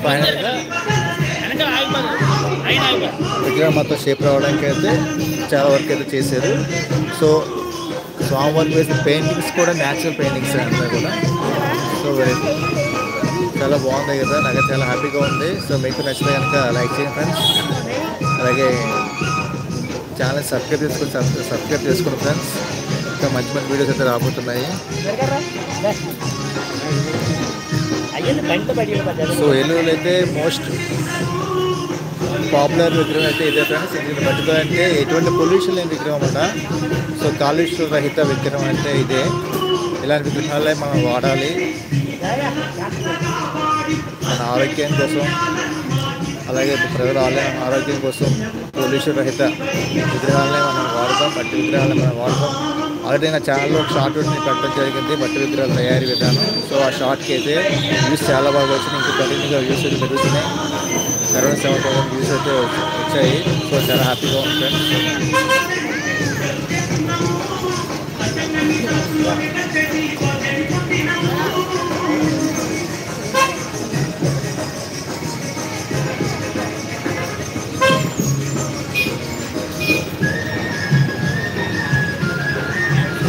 ఫైనల్గా విగ్రహం మొత్తం షేప్ రావడానికి అయితే చాలా వర్క్ అయితే చేశారు. సో స్వామివారికి వేసిన పెయింటింగ్స్ కూడా న్యాచురల్ పెయింటింగ్స్ అంతా కూడా. సో చాలా బాగుంది కదా, నాకు చాలా హ్యాపీగా ఉంది. సో మీకు నచ్చితే కనుక లైక్ చేయండి ఫ్రెండ్స్, అలాగే ఛానల్ సబ్స్క్రైబ్ చేసుకోండి ఫ్రెండ్స్. ఇంకా మంచి మంచి వీడియోస్ అయితే రాబోతున్నాయి. సో ఏలూరులో అయితే మోస్ట్ పాపులర్ విగ్రహం అయితే ఇదే ఫ్రెండ్స్. ఇది మట్టితో అంటే ఎటువంటి పొల్యూషన్ లేని విగ్రహం అన్నమాట. సో కాలుష్య రహిత విగ్రహం అంటే ఇదే. ఇలాంటి విగ్రహాలే మనం వాడాలి మన ఆరోగ్యం కోసం, అలాగే ప్రజల ఆరోగ్యం కోసం. పొల్యూషన్ రహిత విగ్రహాలనే మనం వాడతాం, మట్టి విగ్రహాలను మనం వాడతాం. ఆల్రెడీ నా ఛానల్లో ఒక షార్ట్ వీడియో పెట్టడం జరిగింది, మట్టి విగ్రహాల తయారీ విధానం. సో ఆ షార్ట్కి అయితే వ్యూస్ చాలా బాగా వచ్చినాయి. ఇంకా కంటిన్యూగా వ్యూస్ అయితే పెరుగుతున్నాయి. 77,000 వ్యూస్ అయితే వచ్చాయి. సో చాలా హ్యాపీగా ఉంది ఫ్రెండ్స్.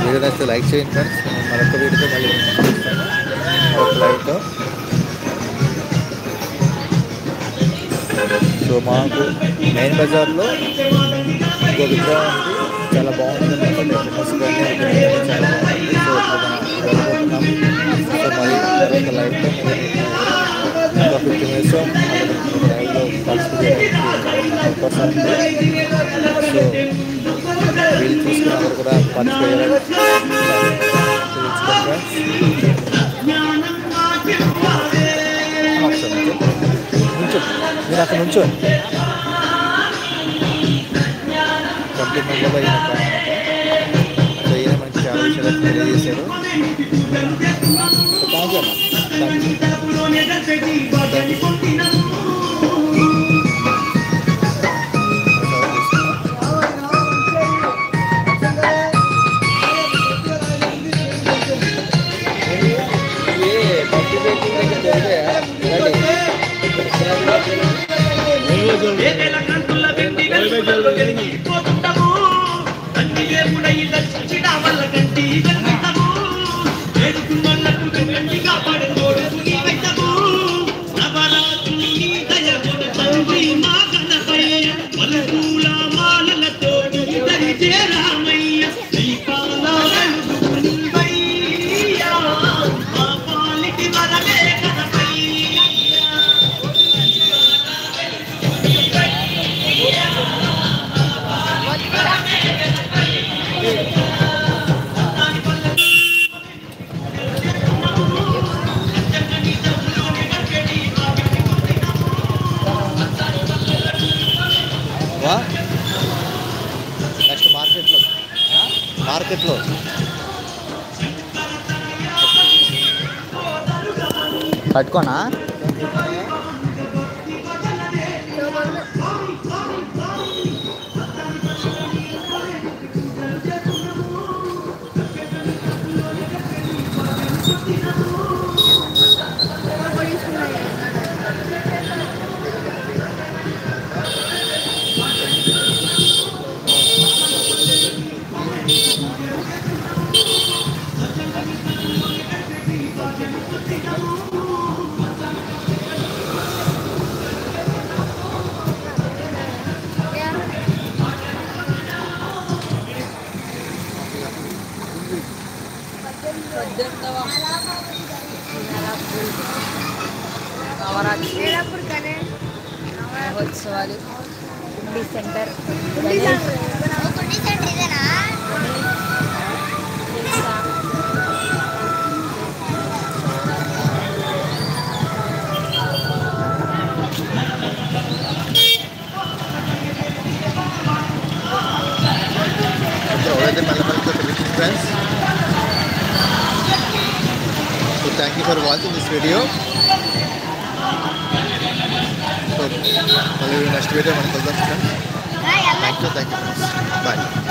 వీడియో నచ్చితే లైక్ చేయండి ఫ్రెండ్స్. మరొక వీడియోతో మళ్ళీ మరొక లైవ్తో. సో మాకు మెయిన్ బజార్లో ఇంకో విగ్రహం ఉంది, చాలా బాగుంది అన్నమాట. చాలా బాగుంది. సో ఇప్పుడు మనం వెళ్ళిపోతున్నాం. సో మరి మరొక లైవ్తో ఇంకా 15 మినిట్స్లో లైవ్లో పార్టిసిపేట్ అవకాశం ఉంది. సో వీళ్ళు చూసుకున్న అందరూ కూడా పార్టిసిపేట్ మీరు అక్కడ నుంచో కంప్లీట్ నెంబర్లో సో ఈయన మనకి చాలా విషయాలు తెలియజేశారు. థ్యాంక్ యూ అన్న. నెక్స్ట్ మార్కెట్లో పట్టుకోనా. మహోత్సవాలు కుండి centre friends. So thank you for watching this video. So next video, thank you friends. Bye.